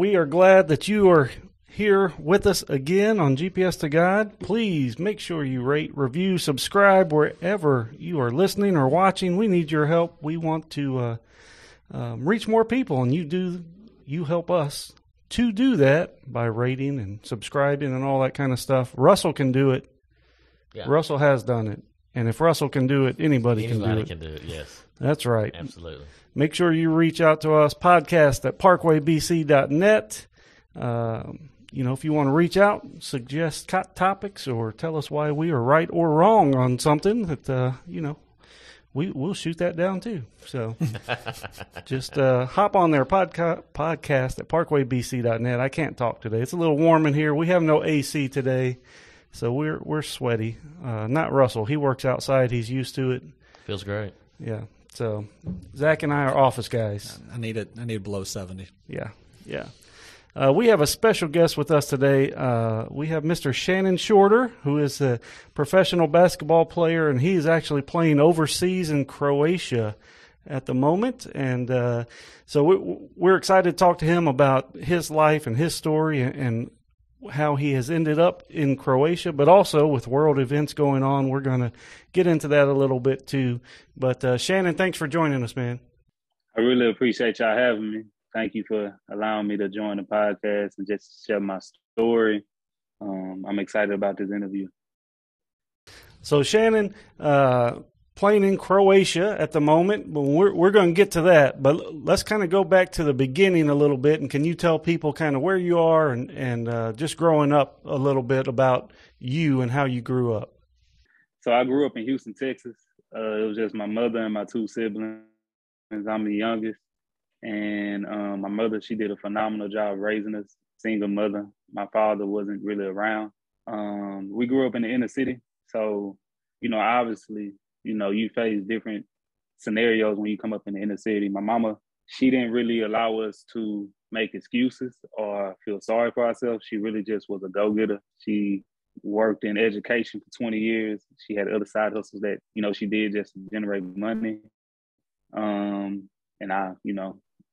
we are glad that you are here with us again on GPS to God. Please make sure you rate, review, subscribe wherever you are listening or watching. We need your help. We want to reach more people, and you help us to do that by rating and subscribing and all that kind of stuff. Russell can do it. Yeah. Russell has done it. And if Russell can do it, anybody can do it. Anybody can do it, yes. That's right. Absolutely. Make sure you reach out to us, podcast at parkwaybc.net. If you want to reach out, suggest topics, or tell us why we are right or wrong on something that, we'll shoot that down too. So just hop on there, podcast at parkwaybc.net. I can't talk today. It's a little warm in here. We have no AC today, so we're sweaty. Not Russell. He works outside. He's used to it. Feels great. Yeah. So Zach and I are office guys. I need it below 70. Yeah. We have a special guest with us today. We have Mr. Shannon Shorter, who is a professional basketball player, and he is actually playing overseas in Croatia at the moment. And so we're excited to talk to him about his life and his story and how he has ended up in Croatia, but also with world events going on. We're going to get into that a little bit too. But Shannon, thanks for joining us, man. I really appreciate y'all having me. Thank you for allowing me to join the podcast and just share my story. I'm excited about this interview. So Shannon, playing in Croatia at the moment, but we're going to get to that. But let's kind of go back to the beginning a little bit. And can you tell people kind of where you are and just growing up a little bit about you and how you grew up? So I grew up in Houston, Texas. It was just my mother and my two siblings. I'm the youngest. And my mother, she did a phenomenal job raising us, single mother. My father wasn't really around. We grew up in the inner city. So, obviously, you face different scenarios when you come up in the inner city. My mama, she didn't really allow us to make excuses or feel sorry for ourselves. She really just was a go-getter. She worked in education for 20 years. She had other side hustles that, she did just to generate money. And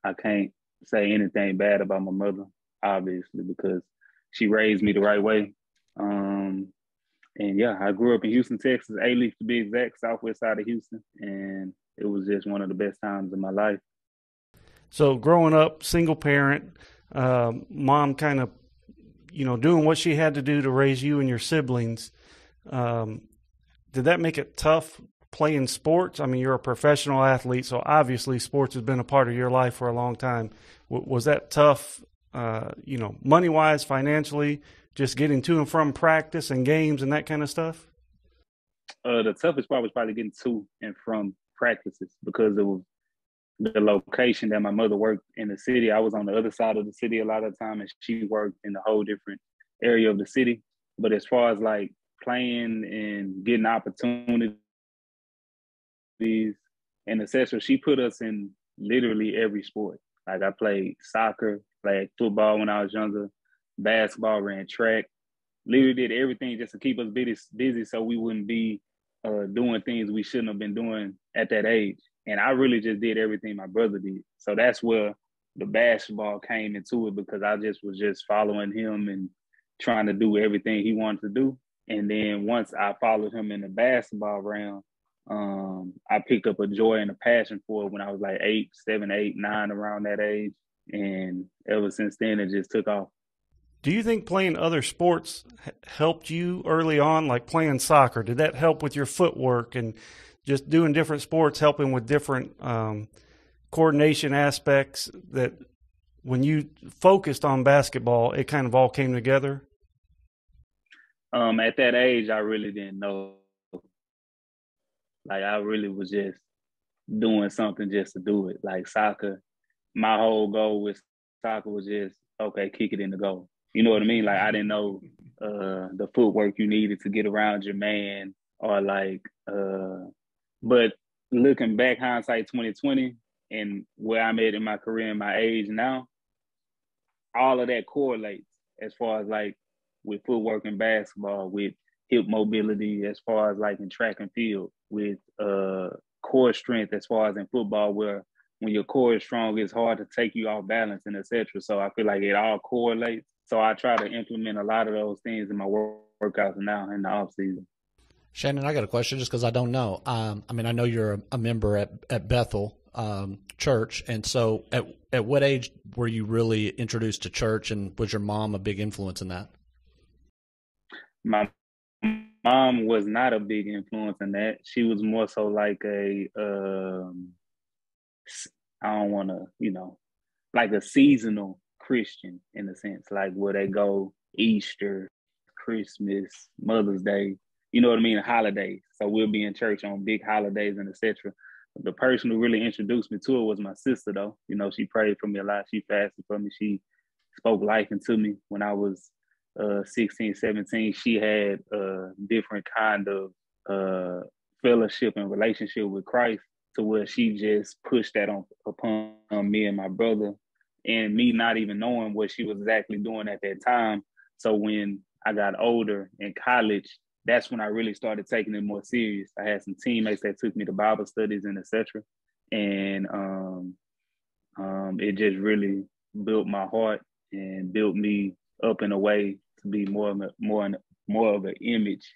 I can't say anything bad about my mother, obviously, because she raised me the right way. I grew up in Houston, Texas, A-Leaf to be exact, southwest side of Houston, and it was just one of the best times of my life. So growing up, single parent, mom kind of, doing what she had to do to raise you and your siblings, did that make it tough playing sports? I mean, you're a professional athlete, so obviously sports has been a part of your life for a long time. Was that tough, money-wise, financially, just getting to and from practice and games and that kind of stuff? The toughest part was probably getting to and from practices because it was the location that my mother worked in the city. I was on the other side of the city a lot of the time, and she worked in a whole different area of the city. But as far as like playing and getting opportunities and etc., she put us in literally every sport. Like I played soccer, played football when I was younger, basketball, ran track, literally did everything just to keep us busy so we wouldn't be doing things we shouldn't have been doing at that age. And I really just did everything my brother did. So that's where the basketball came into it, because I just was just following him and trying to do everything he wanted to do. And then once I followed him in the basketball realm, I picked up a joy and a passion for it when I was like 7, 8, 9, around that age. And ever since then, it just took off. Do you think playing other sports helped you early on, like playing soccer? Did that help with your footwork and just doing different sports, helping with different coordination aspects, that when you focused on basketball, it kind of all came together? At that age, I really didn't know. Like, I really was just doing something just to do it. Like soccer, my whole goal with soccer was just, okay, kick it in the goal. You know what I mean? Like, I didn't know the footwork you needed to get around your man, or like, but looking back, hindsight 2020, and where I'm at in my career and my age now, all of that correlates as far as like with footwork in basketball, with hip mobility, as far as like in track and field, with core strength as far as in football, where when your core is strong, it's hard to take you off balance and etc. So I feel like it all correlates. So I try to implement a lot of those things in my workouts now in the off season. Shannon, I got a question just because I don't know. I mean, I know you're a member at Bethel Church, and so at what age were you really introduced to church, and was your mom a big influence in that? My mom was not a big influence in that. She was more so like I don't want to, like a seasonal Christian in a sense, like where they go Easter, Christmas, Mother's Day, you know what I mean, holidays. So we'll be in church on big holidays and etc. The person who really introduced me to it was my sister, though. She prayed for me a lot. She fasted for me. She spoke life into me when I was 16, 17. She had a different kind of fellowship and relationship with Christ, to where she just pushed that upon me and my brother, and me not even knowing what she was exactly doing at that time. So when I got older in college, that's when I really started taking it more serious. I had some teammates that took me to Bible studies and etc. And it just really built my heart and built me up in a way to be more of an image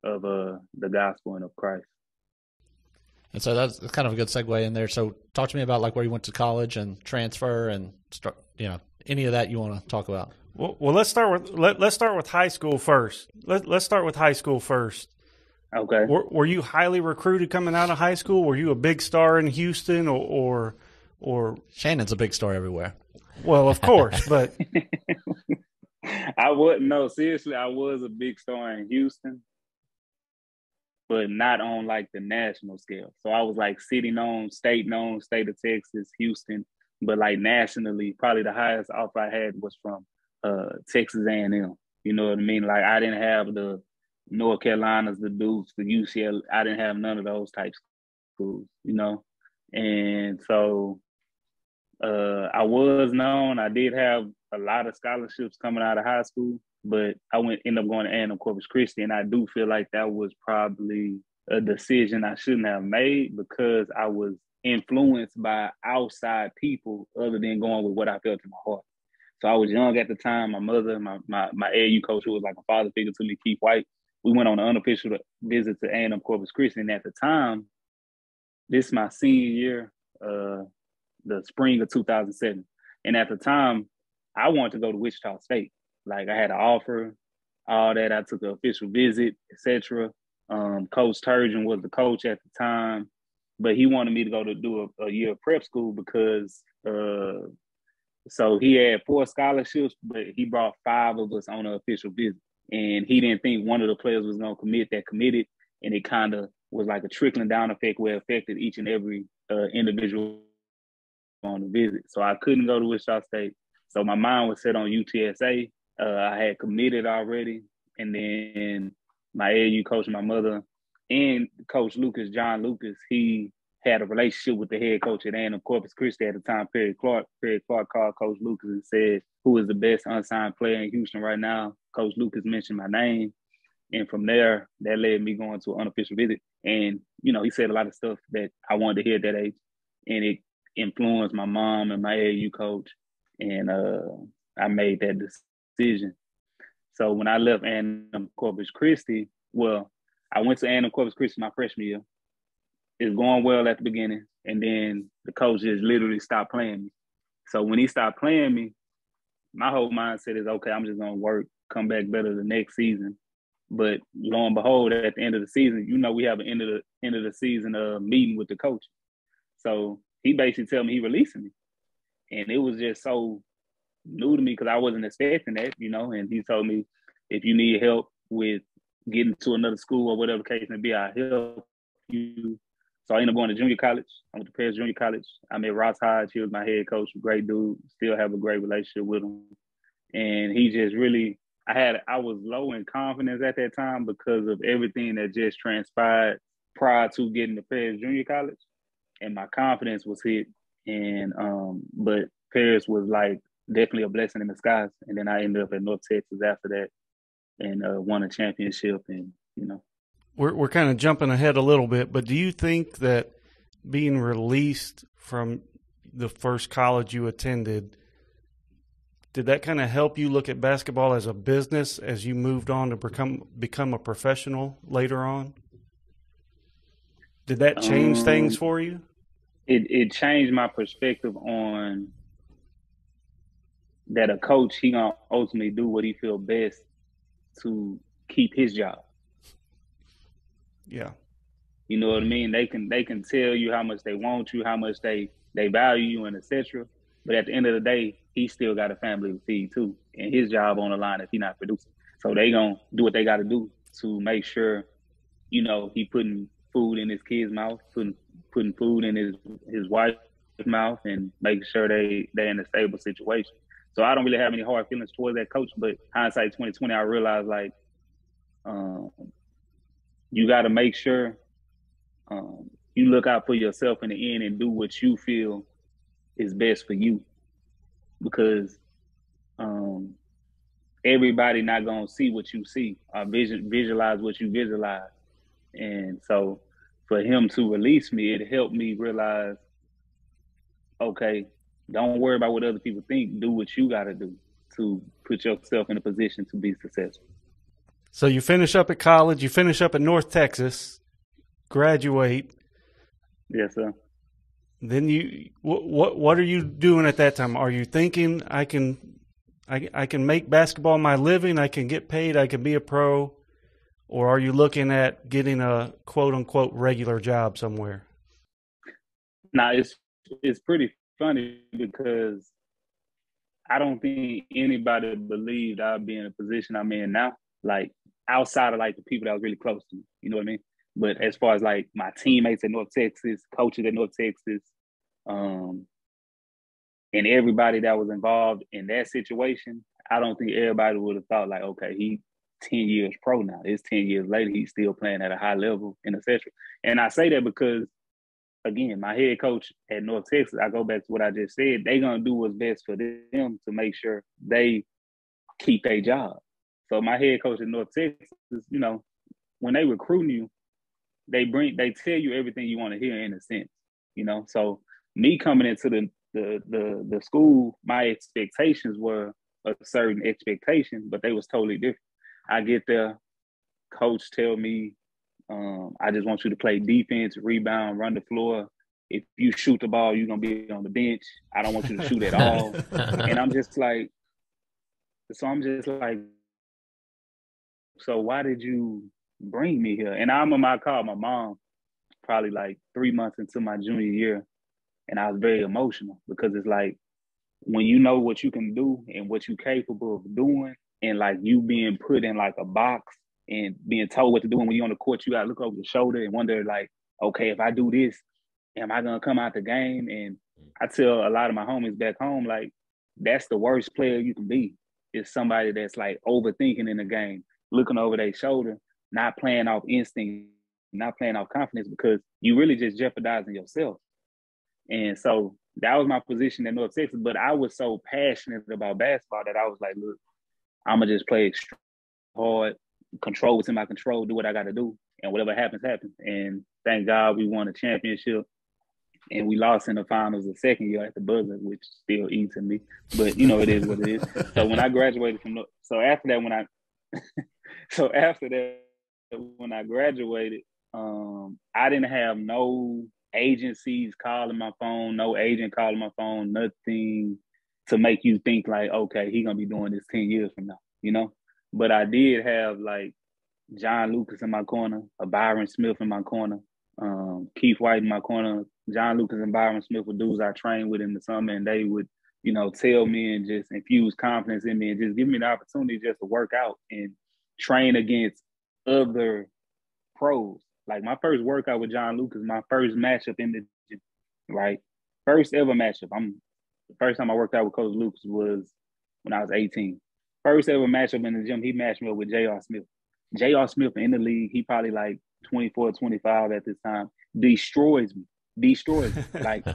of the gospel and of Christ. And so that's kind of a good segue in there. So talk to me about like where you went to college and transfer and start, any of that you want to talk about. Well, let's start with high school first. Let's start with high school first. Okay. Were you highly recruited coming out of high school? Were you a big star in Houston or Shannon's a big star everywhere. Well, of course, but I wouldn't know. Seriously, I was a big star in Houston, but not on like the national scale. So I was like city known, state of Texas, Houston, but like nationally, probably the highest offer I had was from Texas A&M. You know what I mean? Like I didn't have the North Carolinas, the Dukes, the UCLA. I didn't have none of those types of schools, And so I was known. I did have a lot of scholarships coming out of high school, but I ended up going to A&M Corpus Christi, and I do feel like that was probably a decision I shouldn't have made, because I was influenced by outside people other than going with what I felt in my heart. So I was young at the time. My mother, my AAU coach, who was like a father figure to me, Keith White, we went on an unofficial visit to A&M Corpus Christi, and at the time, this is my senior year, the spring of 2007. And at the time, I wanted to go to Wichita State. Like I had an offer, all that. I took an official visit, etc. Coach Turgeon was the coach at the time, but he wanted me to go to do a year of prep school because so he had 4 scholarships, but he brought 5 of us on an official visit. And he didn't think one of the players was going to commit that committed. And it kind of was like a trickling down effect where it affected each and every individual on the visit. So I couldn't go to Wichita State. So my mind was set on UTSA. I had committed already. And then my AAU coach, my mother, and Coach Lucas, John Lucas, he had a relationship with the head coach at A&M Corpus Christi at the time, Perry Clark. Perry Clark called Coach Lucas and said, who is the best unsigned player in Houston right now? Coach Lucas mentioned my name. And from there, that led me going to an unofficial visit. And, he said a lot of stuff that I wanted to hear at that age. And it influenced my mom and my AAU coach. And I made that decision. So when I left A&M Corpus Christi, I went to A&M Corpus Christi my freshman year. It's going well at the beginning, and then the coach just literally stopped playing me. So when he stopped playing me, my whole mindset is, okay, I'm just going to work, come back better the next season. But lo and behold, at the end of the season, we have an end of the season meeting with the coach. So he basically told me he releasing me. And it was just so new to me because I wasn't expecting that, and he told me, if you need help with getting to another school or whatever case may be, I'll help you. So I ended up going to junior college. I went to Paris Junior College. I met Ross Hodge. He was my head coach, a great dude. Still have a great relationship with him. And he just really, I was low in confidence at that time because of everything that just transpired prior to getting to Paris Junior College. And my confidence was hit. And but Paris was like definitely a blessing in disguise. And then I ended up at North Texas after that and won a championship. And We're kind of jumping ahead a little bit, but do you think that being released from the first college you attended, did that kind of help you look at basketball as a business as you moved on to become a professional later on? Did that change things for you? It changed my perspective on that a coach, he gonna ultimately do what he feel best to keep his job. Yeah. You know what I mean? They can tell you how much they want you, how much they value you, and etc. But at the end of the day, he still got a family to feed too, and his job on the line if he not producing. So they gonna do what they got to do to make sure, you know, he putting food in his kid's mouth, putting food in his wife's mouth, and making sure they're in a stable situation. So I don't really have any hard feelings towards that coach. But hindsight 2020, I realized like you got to make sure you look out for yourself in the end and do what you feel is best for you, because everybody not gonna see what you see or visualize what you visualize. And so for him to release me, it helped me realize, okay, don't worry about what other people think. Do what you got to do to put yourself in a position to be successful. So you finish up at college, you finish up at North Texas, graduate. Yes, sir. Then what are you doing at that time? Are you thinking I can make basketball my living, I can get paid, I can be a pro, or are you looking at getting a quote unquote regular job somewhere? Now it's pretty funny because I don't think anybody believed I'd be in a position I'm in now, like outside of like the people that was really close to me, you know what I mean? But as far as like my teammates at North Texas, coaches at North Texas, and everybody that was involved in that situation, I don't think everybody would have thought like, okay, he 10 years pro now. It's 10 years later, he's still playing at a high level and etc. And I say that because, again, my head coach at North Texas, I go back to what I just said, they're going to do what's best for them to make sure they keep their job. So my head coach at North Texas, you know, when they recruiting you, they tell you everything you want to hear in a sense, you know. So me coming into the school, my expectations were a certain expectation, but they was totally different. I get there, coach tell me, I just want you to play defense, rebound, run the floor. If you shoot the ball, you're going to be on the bench. I don't want you to shoot at all. And I'm just like, so why did you bring me here? And I called my mom probably like 3 months into my junior year. And I was very emotional because it's like, when you know what you can do and what you're capable of doing, and like you being put in like a box and being told what to do, and when you're on the court, you got to look over your shoulder and wonder like, okay, if I do this, am I going to come out the game? And I tell a lot of my homies back home, like, that's the worst player you can be, is somebody that's like overthinking in the game, looking over their shoulder, not playing off instinct, not playing off confidence, because you really just jeopardizing yourself. And so that was my position at North Texas. But I was so passionate about basketball that I was like, look, I'm going to just play extremely hard, control what's in my control, do what I got to do, and whatever happens, happens. And thank God we won a championship, and we lost in the finals the second year at the buzzer, which still eats at me. But, you know, it is what it is. So when I graduated from – after that, when I graduated, I didn't have no agencies calling my phone, no agent calling my phone, nothing to make you think like, okay, he's going to be doing this 10 years from now, you know? But I did have like John Lucas in my corner, a Byron Smith in my corner, Keith White in my corner. John Lucas and Byron Smith were dudes I trained with in the summer, and they would, you know, tell me and just infuse confidence in me and just give me the opportunity just to work out and train against other pros. Like my first workout with John Lucas, my first matchup in the gym, right? First ever matchup. The first time I worked out with Coach Lucas was when I was 18. First ever matchup in the gym, he matched me up with J.R. Smith. J.R. Smith in the league, he probably like 24, 25 at this time, destroys me. Like,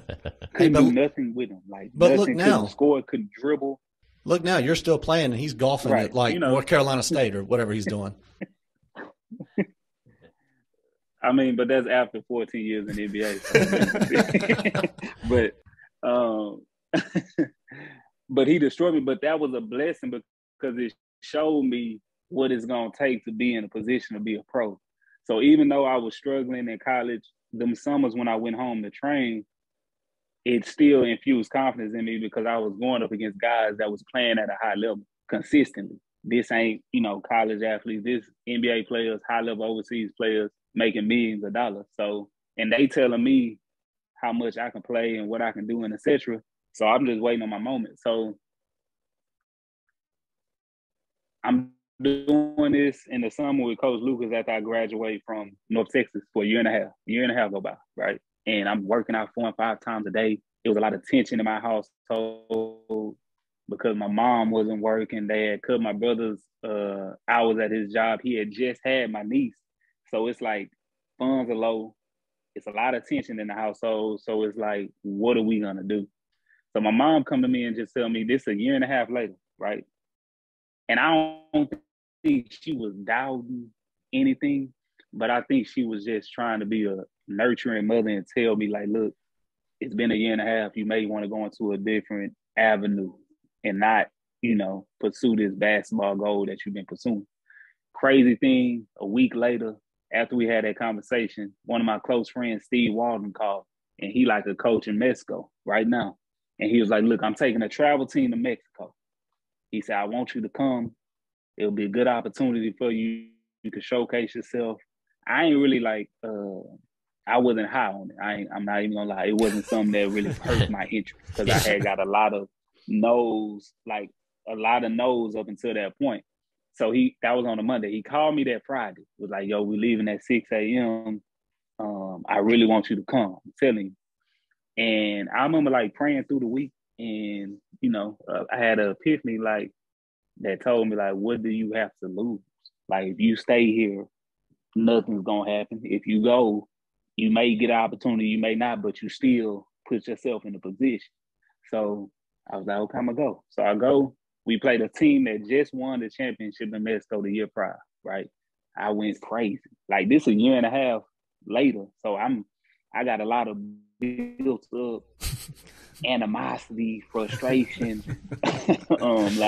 couldn't do nothing with him. Like, but nothing, look now, couldn't score, couldn't dribble. Look now, you're still playing, and he's golfing at like, you know, North Carolina State or whatever he's doing. I mean, but that's after 14 years in the NBA. So. But Um, but he destroyed me. But that was a blessing because it showed me what it's gonna take to be in a position to be a pro. So even though I was struggling in college, them summers when I went home to train, it still infused confidence in me because I was going up against guys that was playing at a high level consistently. This ain't, college athletes, this NBA players, high level overseas players making millions of dollars. So, and they telling me how much I can play and what I can do and etc. So I'm just waiting on my moment. So I'm doing this in the summer with Coach Lucas after I graduate from North Texas for a year and a half go by, right? And I'm working out 4 and 5 times a day. There was a lot of tension in my household because my mom wasn't working. They had cut my brother's hours at his job. He had just had my niece. So it's like funds are low. It's a lot of tension in the household. So it's like, what are we going to do? So my mom come to me and just tell me this a year and a half later, right? And I don't think she was doubting anything, but I think she was just trying to be a nurturing mother and tell me like, look, it's been a year and a half. You may want to go into a different avenue and not, pursue this basketball goal that you've been pursuing. Crazy thing, a week later, after we had that conversation, one of my close friends, Steve Walden, called, and he like a coach in Mexico right now. And he was like, look, I'm taking a travel team to Mexico. He said, I want you to come. It'll be a good opportunity for you. You can showcase yourself. I ain't really I wasn't high on it. I'm not even gonna lie. It wasn't something that really perked my interest because I had got a lot of no's up until that point. So that was on a Monday. He called me that Friday. Was like, yo, we leaving at 6 a.m. I really want you to come. I'm telling you. And I remember praying through the week and, I had an epiphany that told me what do you have to lose? If you stay here, nothing's going to happen. If you go, you may get an opportunity, you may not, but you still put yourself in a position. So I was like, okay, I'm going to go. So I go. We played a team that just won the championship in Mexico the year prior, right? I went crazy. This a year and a half later. So I got a lot of built up animosity, frustration.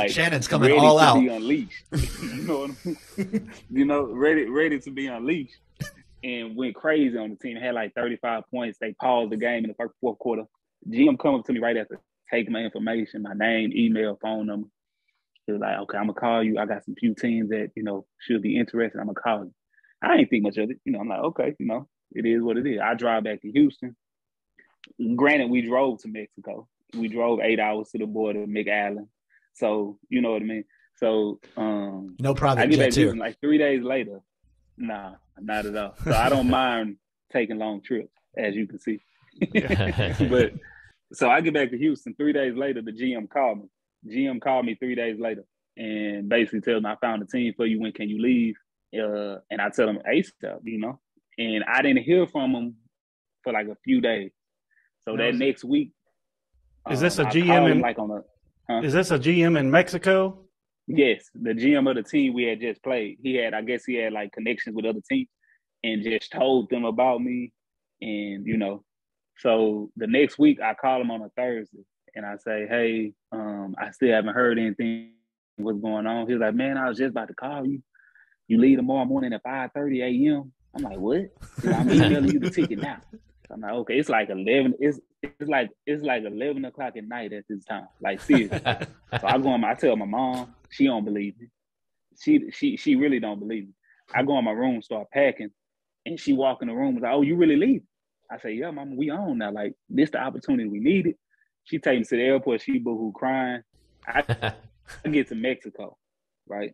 Shannon's coming all out. Ready to be unleashed. You know what I mean? Ready to be unleashed. And went crazy on the team. Had 35 points. They paused the game in the fourth quarter. GM come up to me right after, take my information, my name, email, phone number. He was like, okay, I'm going to call you. I got some few teams that, should be interested. I'm going to call you. I ain't think much of it. I'm like, okay, it is what it is. I drive back to Houston. Granted, we drove to Mexico. We drove 8 hours to the border, McAllen. So, you know what I mean? So, no private I get back jets to here. Houston 3 days later. Nah, not at all. So I don't mind taking long trips, as you can see. But so I get back to Houston 3 days later, the GM called me. GM called me 3 days later and basically tells me, I found a team for you. When can you leave? And I tell him ASAP, and I didn't hear from him for a few days. So that next week, is this a GM Is this a GM in Mexico? Yes, the GM of the team we had just played. I guess he had connections with other teams and just told them about me. And, so the next week I call him on a Thursday and I say, hey, I still haven't heard anything. What's going on? He's like, man, I was just about to call you. You leave tomorrow morning at 5:30 a.m. I'm like, what? I'm emailing you the ticket now. I'm like, okay, it's 11. It's 11 o'clock at night at this time. Seriously. So I tell my mom, she don't believe me. She really don't believe me. I go in my room, start packing, and she walk in the room and like, oh, you really leave? I say, yeah, mama, we on now. This the opportunity we needed. She takes me to the airport, she boohoo crying. I get to Mexico, right?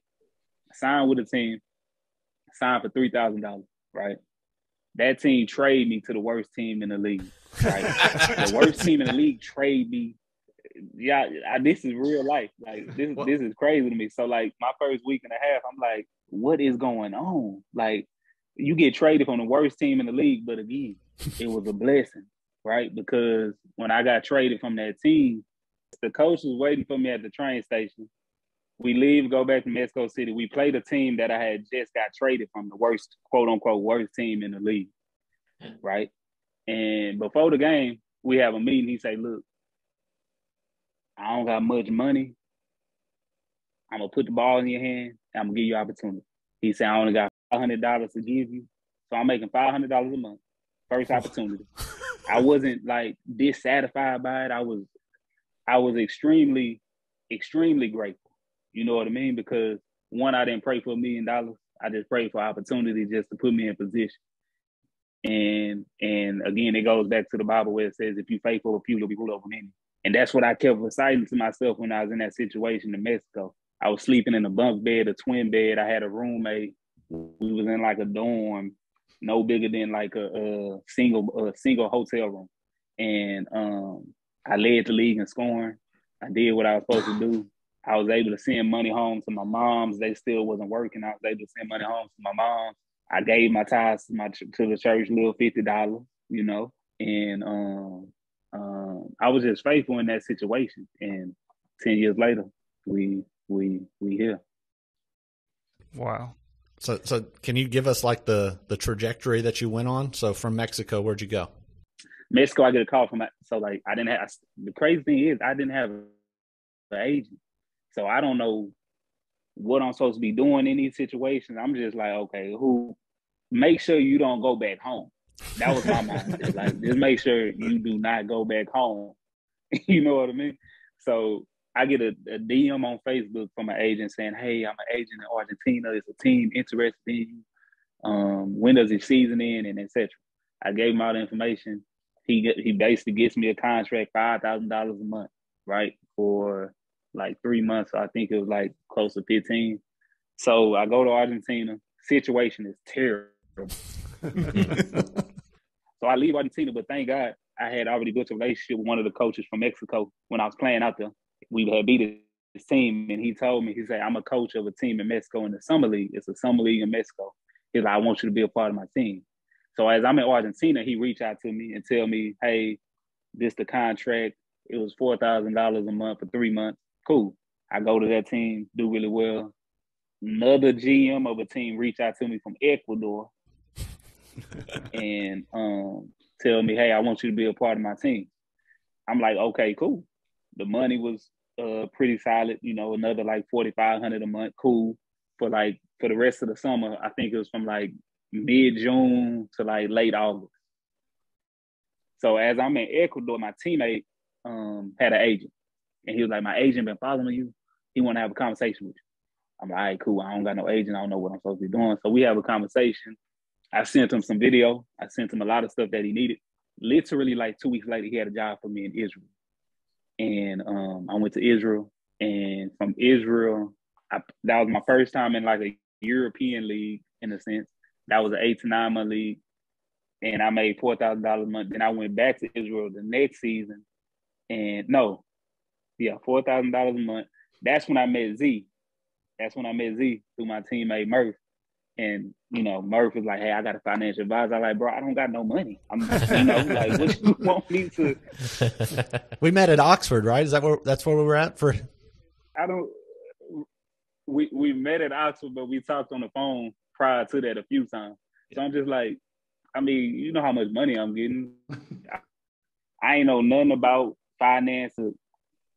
Sign with a team, sign for $3,000, right? That team trade me to the worst team in the league, right? The worst team in the league trade me. Yeah, this is real life. This is crazy to me. So my first week and a half, I'm like, what is going on? You get traded from the worst team in the league, but again, it was a blessing, right? Because when I got traded from that team, the coach was waiting for me at the train station. We leave, go back to Mexico City. We played a team that I had just got traded from, the worst, quote unquote, worst team in the league, right? And before the game, we have a meeting. He say, look, I don't got much money. I'm gonna put the ball in your hand. And I'm gonna give you opportunity. He said, I only got $500 to give you, so I'm making $500 a month. First opportunity. I wasn't like dissatisfied by it. I was extremely, extremely grateful. You know what I mean? Because one, I didn't pray for $1 million. I just prayed for opportunity just to put me in position. And again, it goes back to the Bible where it says, if you faithful with few, you'll be ruled over many. And that's what I kept reciting to myself when I was in that situation in Mexico. I was sleeping in a bunk bed, a twin bed. I had a roommate. We was in like a dorm, no bigger than like a single hotel room. And I led the league in scoring. I did what I was supposed to do. I was able to send money home to my moms. They still wasn't working. I was able to send money home to my mom. I gave my tithes to the church, little $50, you know. And I was just faithful in that situation. And 10 years later, we here. Wow. So can you give us like the trajectory that you went on? So from Mexico, where'd you go? Mexico, I get a call from, so like I didn't have, the crazy thing is I didn't have an agent. So I don't know what I'm supposed to be doing in these situations. I'm just like, okay, make sure you don't go back home. That was my mindset. Like, just make sure you do not go back home. You know what I mean? So I get a DM on Facebook from an agent saying, hey, I'm an agent in Argentina. It's a team interested in you. When does his season end, and et cetera. I gave him all the information. He basically gets me a contract, $5,000 a month, right? For like 3 months. I think it was like close to 15. So I go to Argentina. Situation is terrible. So I leave Argentina, but thank God I had already built a relationship with one of the coaches from Mexico when I was playing out there. We had beat his team, and he told me, he said, I'm a coach of a team in Mexico in the summer league. It's a summer league in Mexico. He's like, I want you to be a part of my team. So as I'm in Argentina, he reached out to me and tell me, hey, this the contract. It was $4,000 a month for 3 months. Cool. I go to that team, do really well. Another GM of a team reached out to me from Ecuador and tell me, hey, I want you to be a part of my team. I'm like, okay, cool. The money was pretty solid, you know, another like $4,500 a month, cool. For the rest of the summer, I think it was from like mid-June to like late August. So as I'm in Ecuador, my teammate had an agent. And he was like, my agent been following you. He want to have a conversation with you. I'm like, all right, cool. I don't got no agent. I don't know what I'm supposed to be doing. So we have a conversation. I sent him some video. I sent him a lot of stuff that he needed. Literally like 2 weeks later, he had a job for me in Israel. And I went to Israel. And from Israel, that was my first time in like a European league, in a sense. That was an 8 to 9 month league. And I made $4,000 a month. Then I went back to Israel the next season. And $4,000 a month. That's when I met Z. Through my teammate Murph. And, you know, Murph was like, hey, I got a financial advisor. I'm like, bro, I don't got no money. I'm, you know, like, what you want me to? We met at Oxford, right? That's where we were at for? We met at Oxford, but we talked on the phone prior to that a few times. So I'm just like, I mean, you know how much money I'm getting. I ain't know nothing about finance.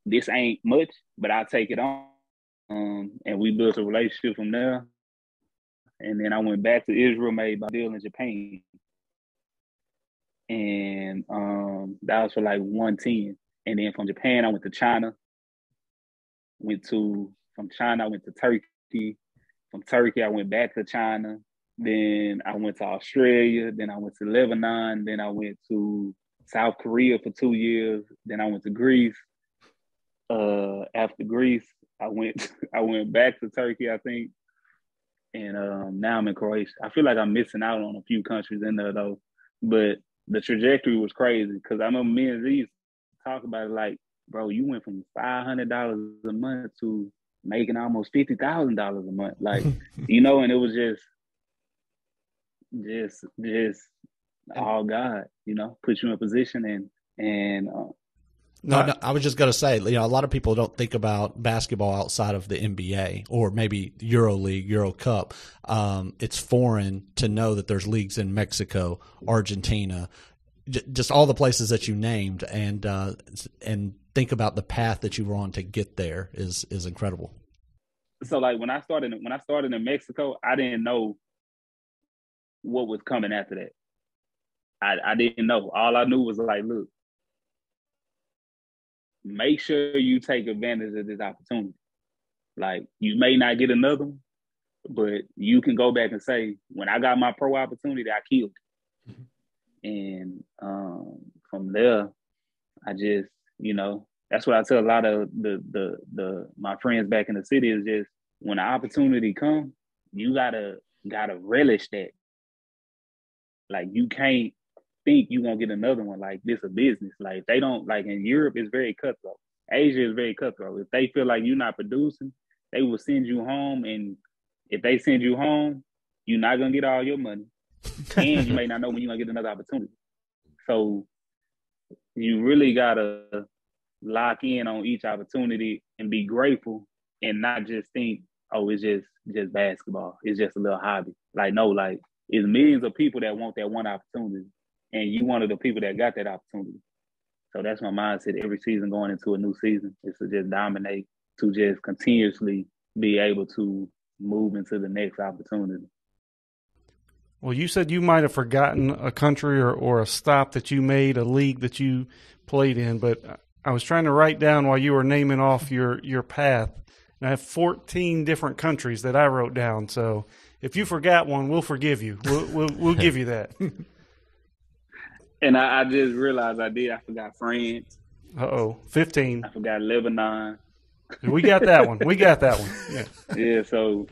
This ain't much, but I'll take it on. And we built a relationship from there. And then I went back to Israel, made my deal in Japan. And that was for like 110. And then from Japan, I went to China. From China, I went to Turkey. From Turkey, I went back to China. Then I went to Australia. Then I went to Lebanon. Then I went to South Korea for 2 years. Then I went to Greece. After Greece, I went back to Turkey, I think. And now I'm in Croatia. I feel like I'm missing out on a few countries in there, though. But the trajectory was crazy because I remember me and Z talk about it like, bro, you went from $500 a month to making almost $50,000 a month. Like, you know, and it was just all God, you know, put you in a position and No, I was just going to say, you know, a lot of people don't think about basketball outside of the NBA or maybe Euro League, Euro Cup. It's foreign to know that there's leagues in Mexico, Argentina, just all the places that you named, and think about the path that you were on to get there is incredible. So like when I started in Mexico, I didn't know what was coming after that. I didn't know. All I knew was like, look, make sure you take advantage of this opportunity. Like, you may not get another one, but you can go back and say, when I got my pro opportunity, I killed it. And from there, I just, that's what I tell a lot of my friends back in the city is just, when the opportunity comes, you gotta relish that. Like, you can't think you gonna get another one. Like, this a business. Like, they don't, like, in Europe, it's very cutthroat. Asia is very cutthroat. If they feel like you're not producing, they will send you home. And if they send you home, you're not gonna get all your money. And you may not know when you're gonna get another opportunity. So you really gotta lock in on each opportunity and be grateful and not just think, oh, it's just basketball. It's just a little hobby. Like, no, like, it's millions of people that want that one opportunity. And you one of the people that got that opportunity. So that's my mindset every season going into a new season, is to just dominate, to just continuously be able to move into the next opportunity. Well, you said you might have forgotten a country or a stop that you made, a league that you played in, but I was trying to write down while you were naming off your path. And I have 14 different countries that I wrote down. So if you forgot one, we'll forgive you. We'll give you that. And I just realized I forgot France. 15. I forgot Lebanon. We got that one. Yeah. Yeah. So.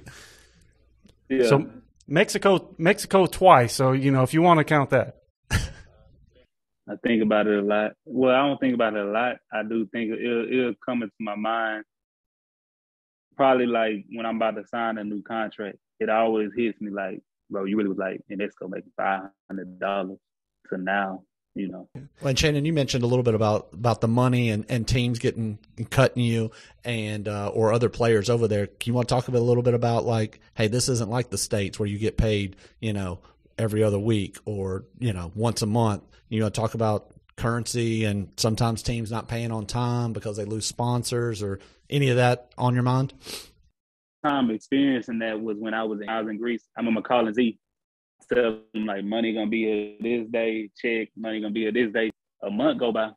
Yeah. So Mexico twice. So if you want to count that. I think about it a lot. Well, I don't think about it a lot. I do think it'll come into my mind. Probably like when I'm about to sign a new contract, it always hits me like, bro, you really was like in Mexico making $500 to now, Well, and Shannon, you mentioned a little bit about the money and teams cutting you and or other players over there. Can you want to talk a little bit about like, hey, this isn't like the States where you get paid, every other week or, once a month. You want to talk about currency and sometimes teams not paying on time because they lose sponsors or any of that on your mind? Time experiencing that was when I was in Greece. I remember calling Z, tell them like, money gonna be here this day, check, money gonna be here this day. A month go by,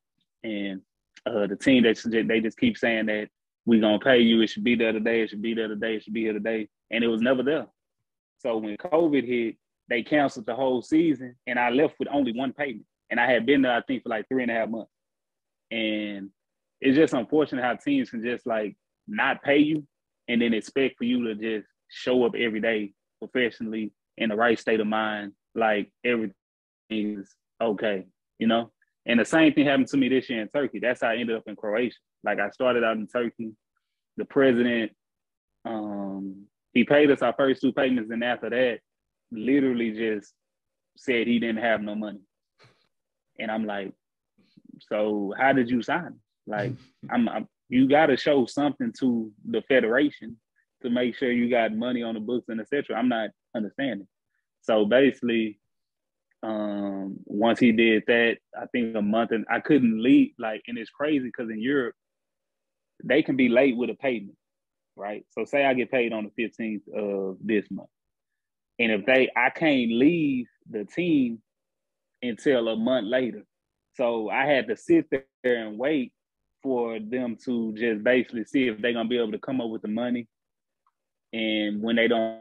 and the team they just keep saying that we gonna pay you. It should be there today. It should be there today. It should be here today, and it was never there. So when COVID hit, they canceled the whole season, and I left with only one payment. And I had been there, I think, for like 3.5 months. And it's just unfortunate how teams can just like not pay you and then expect for you to just show up every day professionally in the right state of mind, like everything is okay, And the same thing happened to me this year in Turkey. That's how I ended up in Croatia. Like, I started out in Turkey. The president, he paid us our first 2 payments, and after that, literally just said he didn't have no money. And I'm like, so how did you sign? Like, you got to show something to the federation to make sure you got money on the books and et cetera. I'm not understanding. So basically, once he did that, I think a month, and I couldn't leave. Like, and it's crazy because in Europe, they can be late with a payment, right? So say I get paid on the 15th of this month. And if I can't leave the team until a month later. So I had to sit there and wait for them to just basically see if they're going to be able to come up with the money. And when they don't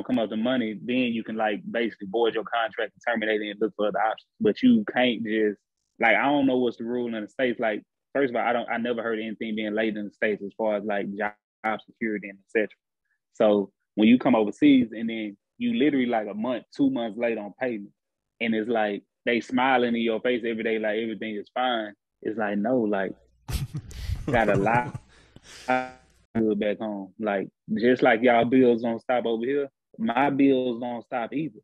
come up with the money, then you can like basically void your contract and terminate it and look for other options. But you can't just, like, I don't know what's the rule in the States. Like, first of all, I never heard of anything being late in the States as far as like job security and et cetera. So when you come overseas and then you literally like a month, 2 months late on payment, and it's like they smiling in your face every day like everything is fine. It's like, no, like, got a lot back home. Like, just like y'all bills don't stop over here, my bills don't stop either.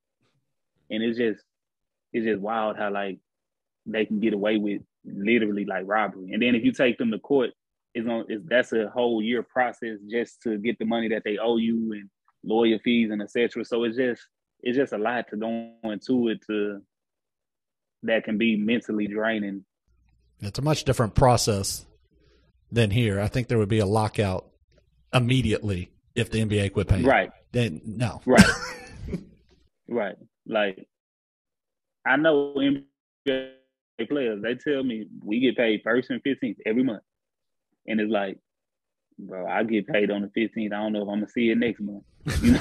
And it's just wild how they can get away with literally like robbery. And then if you take them to court, that's a whole year process just to get the money that they owe you and lawyer fees and et cetera. So it's just a lot to go into it that can be mentally draining. It's a much different process than here. I think there would be a lockout immediately if the NBA quit paying. Right. Then no. Right. Right. Like, I know NBA players, they tell me we get paid 1st and 15th every month. And it's like, bro, I get paid on the 15th. I don't know if I'm going to see it next month. You know?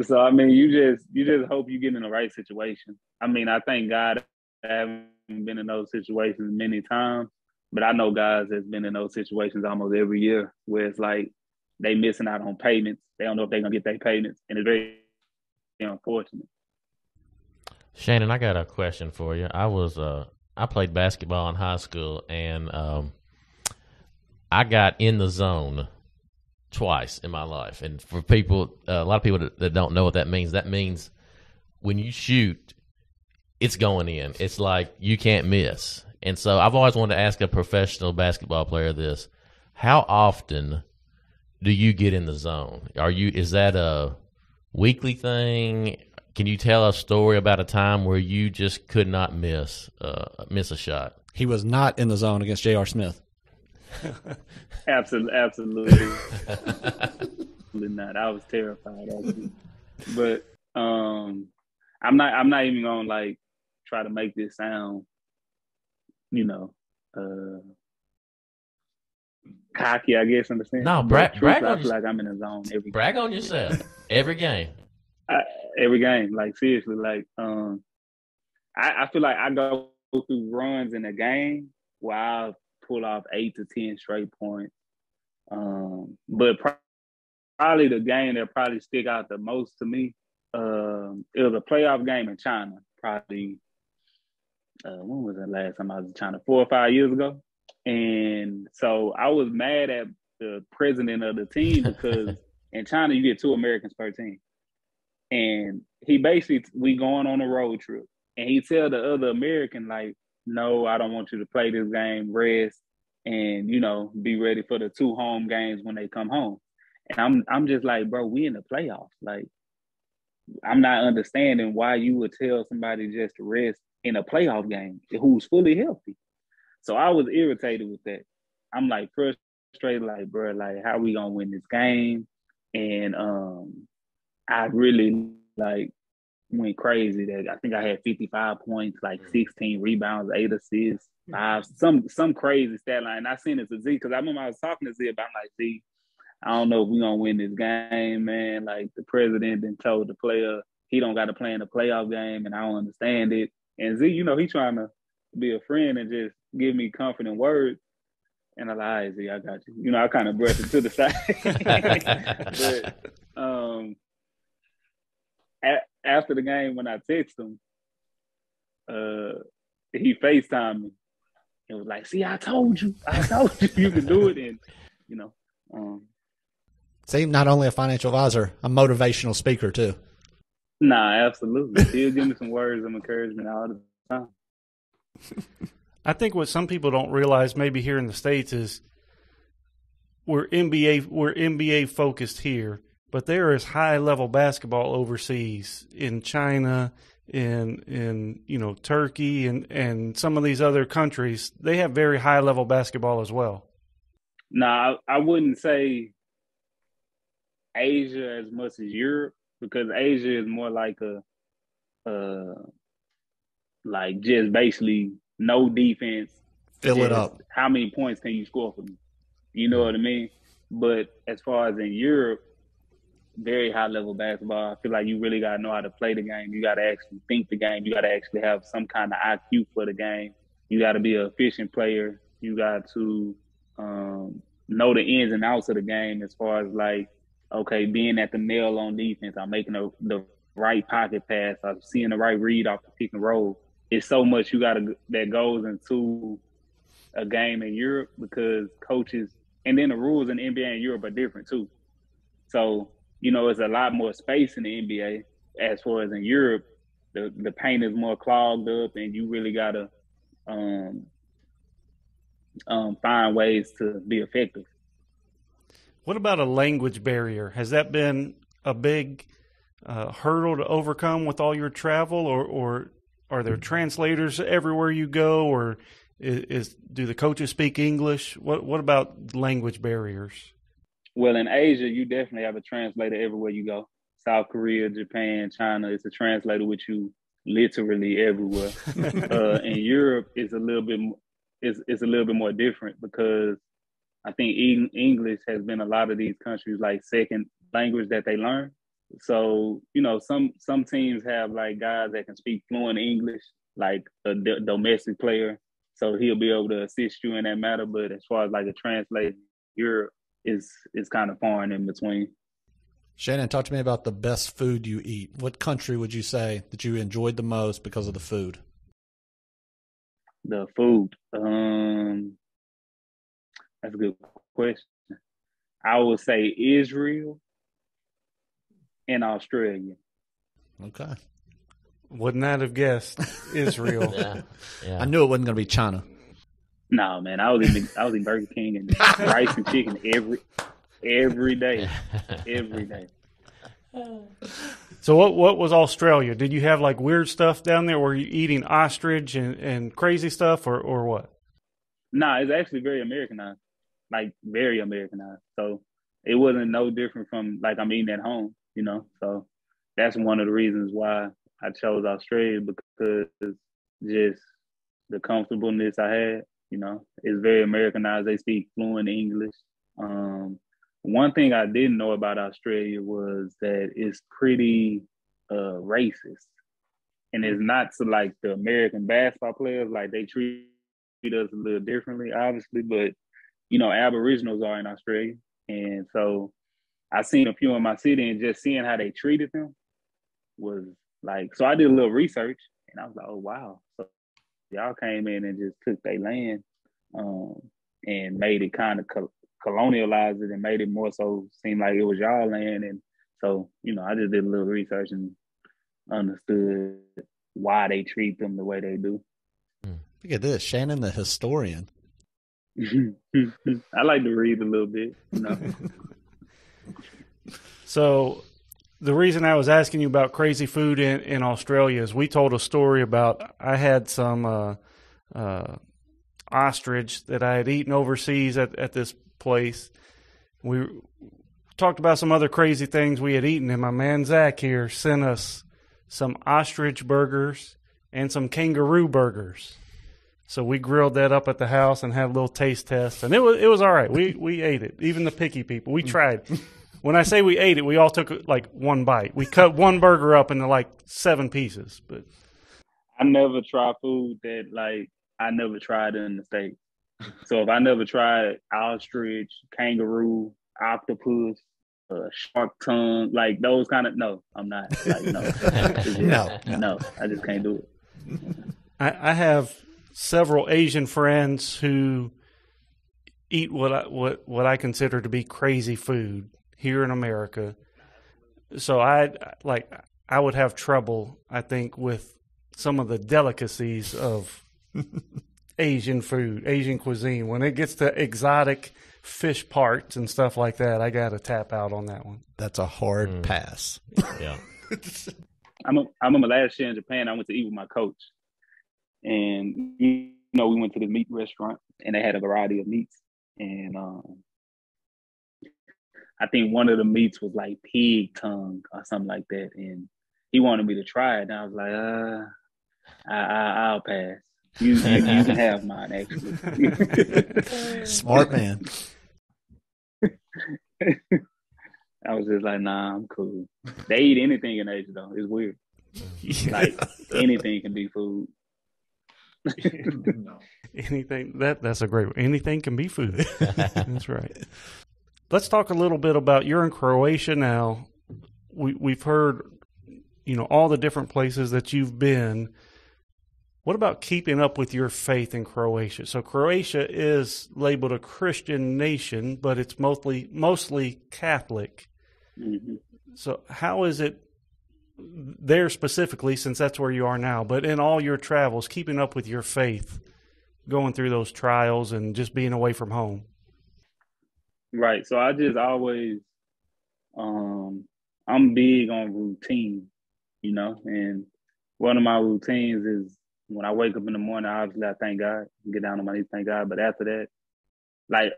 So I mean, you just hope you get in the right situation. I mean, I thank God I haven't been in those situations many times, but I know guys that's been in those situations almost every year where it's like they missing out on payments. They don't know if they're gonna get their payments, and it's very unfortunate. Shannon, I got a question for you. I played basketball in high school, and I got in the zone twice in my life. And for people, a lot of people that don't know what that means when you shoot, it's going in. It's like you can't miss. And so I've always wanted to ask a professional basketball player this: how often do you get in the zone? Is that a weekly thing? Can you tell a story about a time where you just could not miss a shot? He was not in the zone against J.R. Smith. Absolutely not. I was terrified actually. But I'm not even gonna like try to make this sound, cocky, I guess, understand. No, brag I on feel like I'm in the zone every game. Brag on yourself every game. Every game, like seriously, like I feel like I go through runs in a game where I'll pull off 8 to 10 straight points. But probably the game that probably stick out the most to me, it was a playoff game in China. Probably when was the last time I was in China? 4 or 5 years ago. And so I was mad at the president of the team because in China you get 2 Americans per team. And we going on a road trip. And he tell the other American, like, no, I don't want you to play this game, rest, and, be ready for the 2 home games when they come home. And I'm just like, bro, we in the playoffs. Like, I'm not understanding why you would tell somebody just to rest in a playoff game who's fully healthy. So I was irritated with that. I'm like frustrated, like, bro, like, how we gonna win this game? And I really went crazy. That I think I had 55 points, like 16 rebounds, 8 assists, 5, some crazy stat line. And I seen it to Z because I remember I was talking to Z about, like, Z, I don't know if we're gonna win this game, man. Like, the president then told the player he don't got to play in the playoff game, and I don't understand it. And Z, he trying to be a friend and just give me comforting words. And I'm like, all right, Z, I got you. I kind of brushed it to the side. But after the game, when I text him, he FaceTimed me. It was like, see, I told you you could do it. And, See, not only a financial advisor, a motivational speaker too. Nah, absolutely. He'll give me some words of encouragement all the time. I think what some people don't realize maybe here in the States is we're NBA focused here, but there is high level basketball overseas in China, in Turkey and some of these other countries. They have very high level basketball as well. Nah, I wouldn't say Asia as much as Europe, because Asia is more like like just basically no defense. Fill it up. How many points can you score for me? You know what I mean? But as far as in Europe, very high level basketball. I feel like you really got to know how to play the game. You got to actually think the game. You got to actually have some kind of IQ for the game. You got to be an efficient player. You got to know the ins and outs of the game as far as, like, okay, being at the nail on defense, I'm making the right pocket pass, I'm seeing the right read off the pick and roll. It's so much that goes into a game in Europe because coaches, and then the rules in the NBA and Europe are different too. So, it's a lot more space in the NBA as far as in Europe. The paint is more clogged up, and you really gotta find ways to be effective. What about a language barrier? Has that been a big hurdle to overcome with all your travel, or are there translators everywhere you go, or do the coaches speak English? What about language barriers? Well, in Asia, you definitely have a translator everywhere you go. South Korea, Japan, China, it's a translator with you literally everywhere. In Europe, it's a little bit more different because I think English has been a lot of these countries like second language that they learn. So, some teams have like guys that can speak fluent English, like a domestic player. So he'll be able to assist you in that matter. But as far as like a translator, Europe is kind of foreign in between. Shannon, talk to me about the best food you eat. What country would you say that you enjoyed the most because of the food? The food. That's a good question. I would say Israel and Australia. Okay. Would not have guessed Israel. Yeah. I knew it wasn't going to be China. No, man. I was in Burger King and rice and chicken every day. Every day. So what was Australia? Did you have like weird stuff down there? Were you eating ostrich and crazy stuff or what? Nah, it's actually very Americanized. Like very Americanized. So it wasn't no different from like I'm eating at home, So that's one of the reasons why I chose Australia, because just the comfortableness I had, it's very Americanized. They speak fluent English. One thing I didn't know about Australia was that it's pretty racist. And it's not to like the American basketball players, like they treat us a little differently, obviously, but Aboriginals are in Australia. And so I seen a few in my city, and just seeing how they treated them was like, so I did a little research and I was like, oh, wow. So y'all came in and just took their land and made it kind of colonialized it and made it more so seem like it was y'all land. And so, I just did a little research and understood why they treat them the way they do. Look at this, Shannon the historian. I like to read a little bit, So the reason I was asking you about crazy food in Australia is we told a story about I had some ostrich that I had eaten overseas at this place. We talked about some other crazy things we had eaten, and my man Zach here sent us some ostrich burgers and some kangaroo burgers. So we grilled that up at the house and had a little taste test, and it was all right. We ate it. Even the picky people, we tried. When I say we ate it, we all took like one bite. We cut one burger up into like 7 pieces. But I never try food that like I never tried in the States. So if I never tried ostrich, kangaroo, octopus, shark tongue, like those kind of, no, I'm not. Like, no. No, I just can't do it. I have several Asian friends who eat what I consider to be crazy food here in America. So I would have trouble, I think, with some of the delicacies of Asian food, Asian cuisine. When it gets to exotic fish parts and stuff like that, I got to tap out on that one. That's a hard pass. Yeah. I remember last year in Japan, I went to eat with my coach. And, we went to the meat restaurant, and they had a variety of meats. And I think one of the meats was like pig tongue or something like that. And he wanted me to try it. And I was like, I'll pass. You can have mine, actually. Smart man. I was just like, nah, I'm cool. They eat anything in Asia, though. It's weird. Like, anything can be food. Anything that's a great one. Anything can be food. That's right. Let's talk a little bit about, you're in Croatia now. We've heard, all the different places that you've been. What about keeping up with your faith in Croatia? So Croatia is labeled a Christian nation, but it's mostly Catholic. Mm-hmm. So how is it there specifically, since that's where you are now, but in all your travels, keeping up with your faith, going through those trials and just being away from home? Right. So I just always, I'm big on routine, you know, and one of my routines is when I wake up in the morning, obviously I thank God, get down on my knees, thank God. But after that, like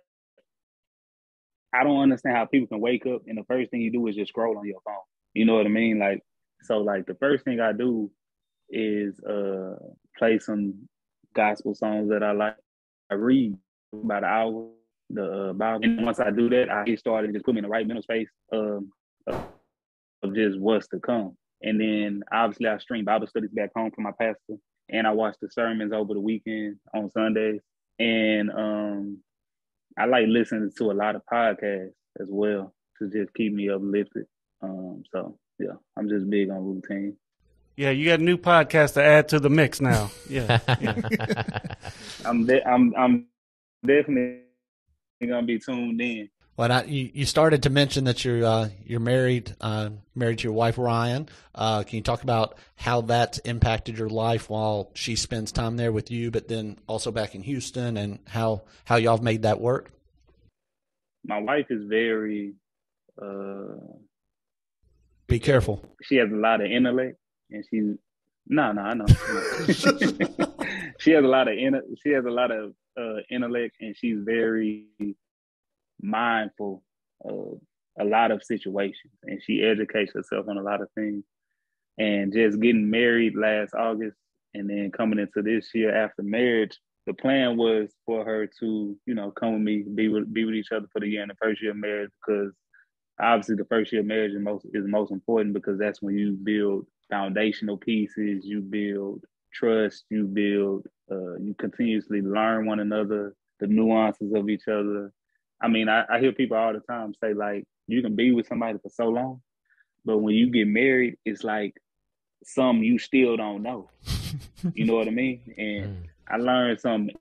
I don't understand how people can wake up and the first thing you do is just scroll on your phone. You know what I mean? Like, so like the first thing I do is play some gospel songs that I like. I read about an hour the Bible, and once I do that, I get started and just put me in the right mental space of just what's to come. And then obviously I stream Bible studies back home from my pastor, and I watch the sermons over the weekend on Sundays. And I like listening to a lot of podcasts as well to just keep me uplifted. So yeah, I'm just big on routine. Yeah, you got a new podcast to add to the mix now. Yeah, I'm definitely gonna be tuned in. Well, you started to mention that you're married married to your wife Ryan. Can you talk about how that's impacted your life while she spends time there with you, but then also back in Houston, and how y'all have made that work? My wife is very. Be careful. She has a lot of intellect, and she's I know. She has a lot of intellect, and she's very mindful of a lot of situations, and she educates herself on a lot of things. And just getting married last August and then coming into this year after marriage, the plan was for her to, you know, come with me, be with each other for the year in the first year of marriage, because obviously the first year of marriage is most important, because that's when you build foundational pieces, you build trust, you continuously learn one another, the nuances of each other. I mean, I hear people all the time say, like, you can be with somebody for so long, but when you get married, it's like some you still don't know. You know what I mean? And I learn something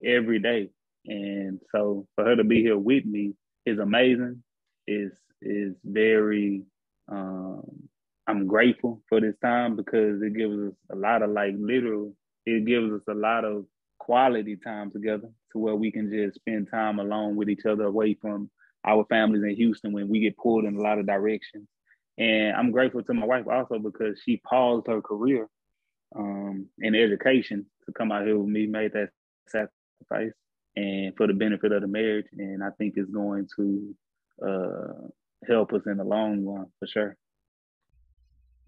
every day. And so for her to be here with me is amazing. Is very I'm grateful for this time, because it gives us a lot of it gives us a lot of quality time together, to where we can just spend time alone with each other, away from our families in Houston when we get pulled in a lot of directions. And I'm grateful to my wife also, because she paused her career in education to come out here with me, made that sacrifice, and for the benefit of the marriage. And I think it's going to help us in the long run for sure.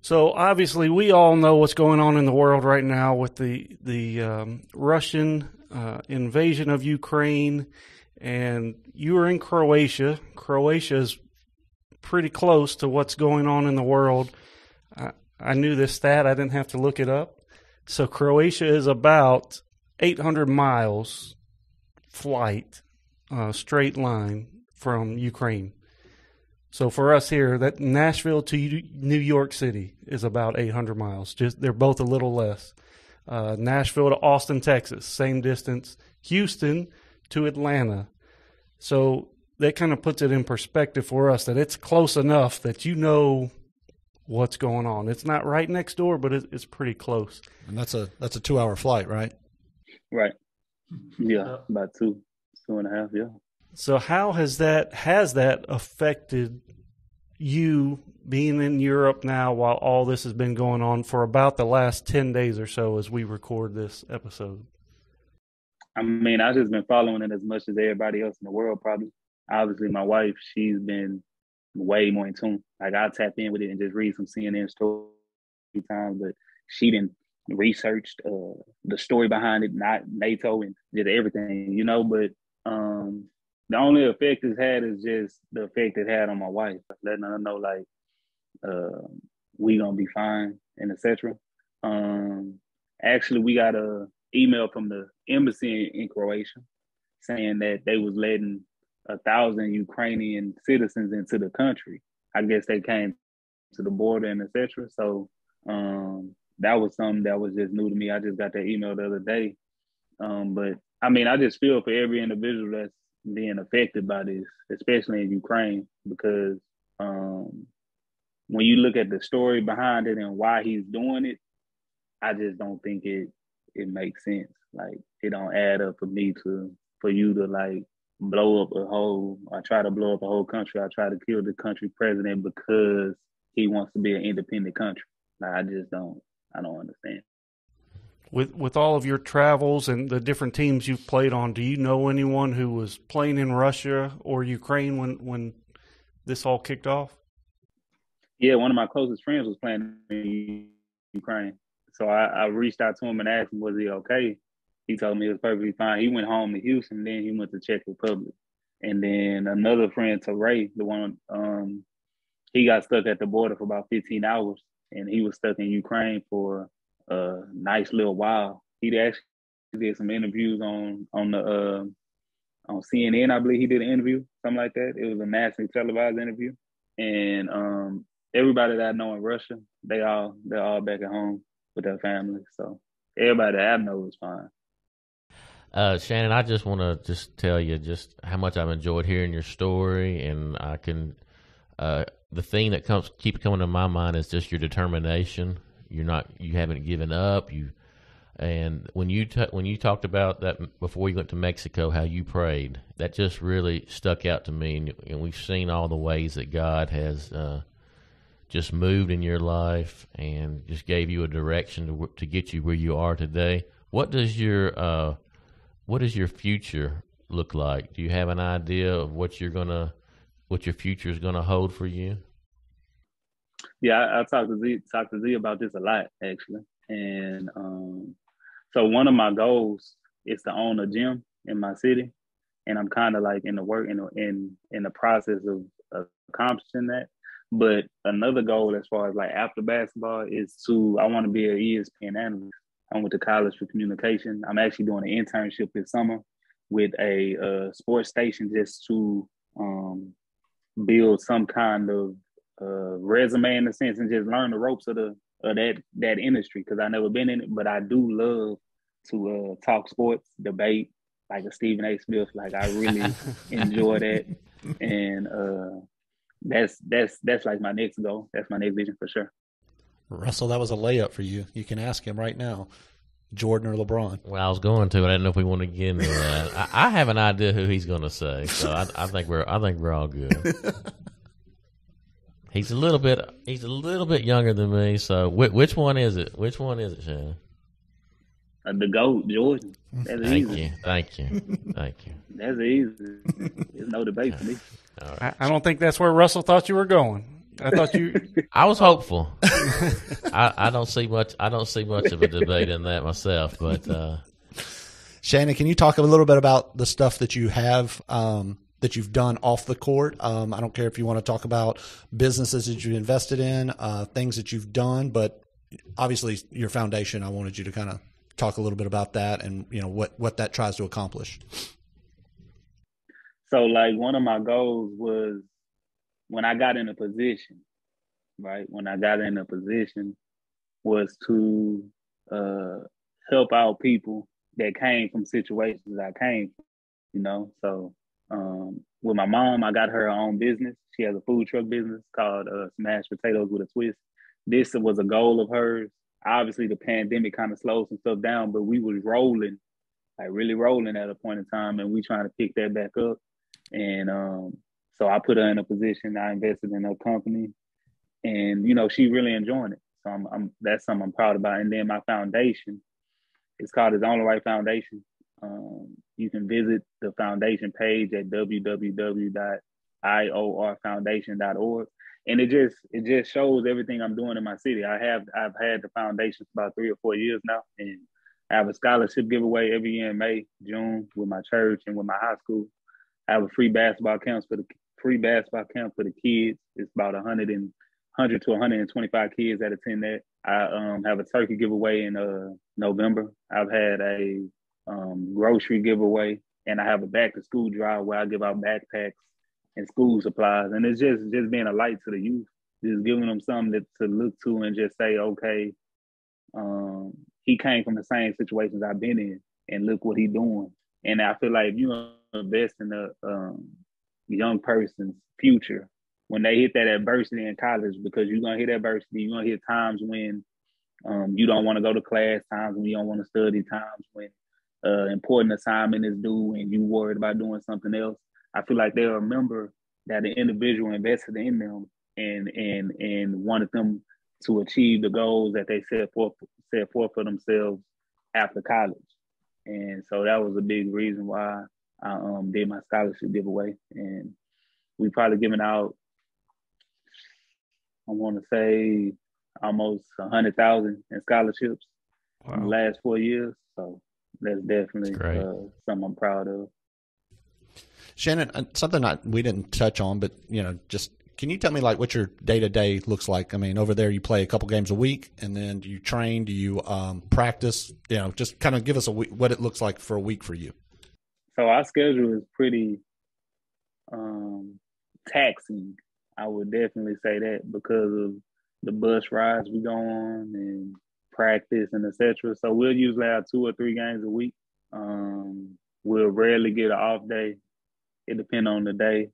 So obviously, we all know what's going on in the world right now with the Russian invasion of Ukraine, and you are in Croatia. Croatia is pretty close to what's going on in the world. I knew this stat; I didn't have to look it up. So Croatia is about 800 miles flight, straight line from Ukraine. So for us here, that Nashville to New York City is about 800 miles. Just they're both a little less. Nashville to Austin, Texas, same distance. Houston to Atlanta. So that kind of puts it in perspective for us that it's close enough that you know what's going on. It's not right next door, but it's pretty close. And that's a 2-hour flight, right? Right. Yeah, about 2.5. Yeah. So how has that affected you being in Europe now, while all this has been going on for about the last 10 days or so as we record this episode? I mean, I've just been following it as much as everybody else in the world, probably. Obviously, my wife, she's been way more in tune. Like, I tap in with it and just read some CNN story times, but she didn't researched the story behind it, not NATO, and did everything, you know. But the only effect it's had is just the effect it had on my wife, letting her know, like, we gonna be fine, and etc. Actually, we got a email from the embassy in Croatia saying that they was letting 1,000 Ukrainian citizens into the country. I guess they came to the border and etc. So that was something that was just new to me. I just got that email the other day. But I mean, I just feel for every individual that's being affected by this, especially in Ukraine, because when you look at the story behind it and why he's doing it, I just don't think it makes sense. Like, it don't add up for you to like blow up I try to blow up a whole country. I try to kill the country president because he wants to be an independent country. Like, I don't understand. With all of your travels and the different teams you've played on, do you know anyone who was playing in Russia or Ukraine when this all kicked off? Yeah, one of my closest friends was playing in Ukraine. So I reached out to him and asked him, was he okay? He told me it was perfectly fine. He went home to Houston, then he went to Czech Republic. And then another friend, Ray, the one, he got stuck at the border for about 15 hours, and he was stuck in Ukraine for a nice little while. He actually did some interviews on CNN, I believe he did an interview, something like that. It was a nationally televised interview. And everybody that I know in Russia, they're all back at home with their families. So everybody that I know is fine. Shannon, I just want to just tell you just how much I've enjoyed hearing your story, and I can the thing that keeps coming to my mind is just your determination. You haven't given up. And when you talked about that before you went to Mexico, how you prayed, that just really stuck out to me. And we've seen all the ways that God has just moved in your life and just gave you a direction to get you where you are today. What does your future look like? Do you have an idea of what your future is gonna hold for you? Yeah, I talked to Z about this a lot, actually. And so one of my goals is to own a gym in my city, and I'm kind of like in the process of accomplishing that. But another goal, as far as like after basketball, is I want to be an ESPN analyst. I went to college for communication. I'm actually doing an internship this summer with a sports station just to build some kind of resume in a sense and just learn the ropes of that industry, because I've never been in it, but I do love to talk sports, debate, like a Stephen A. Smith. Like, I really enjoy that, and that's like my next goal. That's my next vision for sure. Russell, that was a layup for you. You can ask him right now, Jordan or LeBron. Well, I was going to, but I didn't know if we want to get into that. I have an idea who he's going to say, so I think we're all good. He's a little bit younger than me. So which one is it? Which one is it, Shannon? The GOAT, Jordan. That's easy. Thank you. That's easy. There's no debate for me. Right. I don't think that's where Russell thought you were going. I thought you. I was hopeful. I don't see much of a debate in that myself, but Shannon, can you talk a little bit about the stuff that you have that you've done off the court? I don't care if you want to talk about businesses that you invested in, things that you've done, but obviously your foundation. I wanted you to kind of talk a little bit about that and what that tries to accomplish. So, like, one of my goals was, when I got in a position, right? When I got in a position was to help out people that came from situations I came from, So with my mom, I got her own business. She has a food truck business called Smashed Potatoes with a Twist. This was a goal of hers. Obviously, the pandemic kind of slowed some stuff down, but we was rolling, like really rolling at a point in time, and we trying to pick that back up. And so I put her in a position. I invested in her company, and she's really enjoying it. So that's something I'm proud about. And then my foundation, it's called It's Only Right Foundation. You can visit the foundation page at www.iorfoundation.org, and it just shows everything I'm doing in my city. I've had the foundation for about 3 or 4 years now, and I have a scholarship giveaway every year in June with my church and with my high school. I have a free basketball camp for the kids. It's about 100 to 125 kids that attend that. I have a turkey giveaway in November. I've had a grocery giveaway, and I have a back to school drive where I give out backpacks and school supplies. And it's just being a light to the youth, just giving them something to look to and just say, okay, he came from the same situations I've been in, and look what he's doing. And I feel like you invest in the young person's future when they hit that adversity in college, because you're going to hit adversity. You're going to hit times when you don't want to go to class, times when you don't want to study, times when important assignment is due and you worried about doing something else. I feel like they'll remember that an individual invested in them and wanted them to achieve the goals that they set forth for themselves after college. And so that was a big reason why I did my scholarship giveaway. And we probably given out, I want to say, almost 100,000 in scholarships in the last 4 years. So that's definitely something I'm proud of. Shannon, something we didn't touch on, but just can you tell me like what your day-to-day looks like? I mean, over there you play a couple games a week, and then do you train? Do you practice? Just kind of give us what it looks like for a week for you. So our schedule is pretty taxing. I would definitely say that because of the bus rides we go on and practice and etc. So we'll usually have 2 or 3 games a week. We'll rarely get an off day. It depends on the day.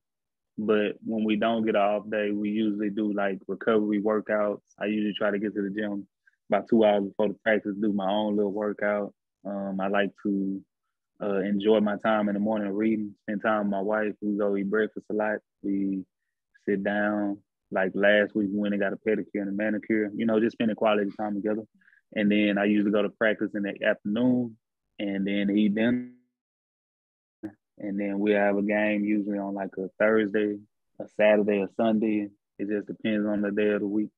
But when we don't get an off day, we usually do like recovery workouts. I usually try to get to the gym about 2 hours before the practice, do my own little workout. I like to enjoy my time in the morning reading, spend time with my wife. We go eat breakfast a lot. We sit down. Like last week, we went and got a pedicure and a manicure, just spending quality time together. And then I usually go to practice in the afternoon and then eat dinner. And then we have a game usually on like a Thursday, a Saturday, a Sunday. It just depends on the day of the week.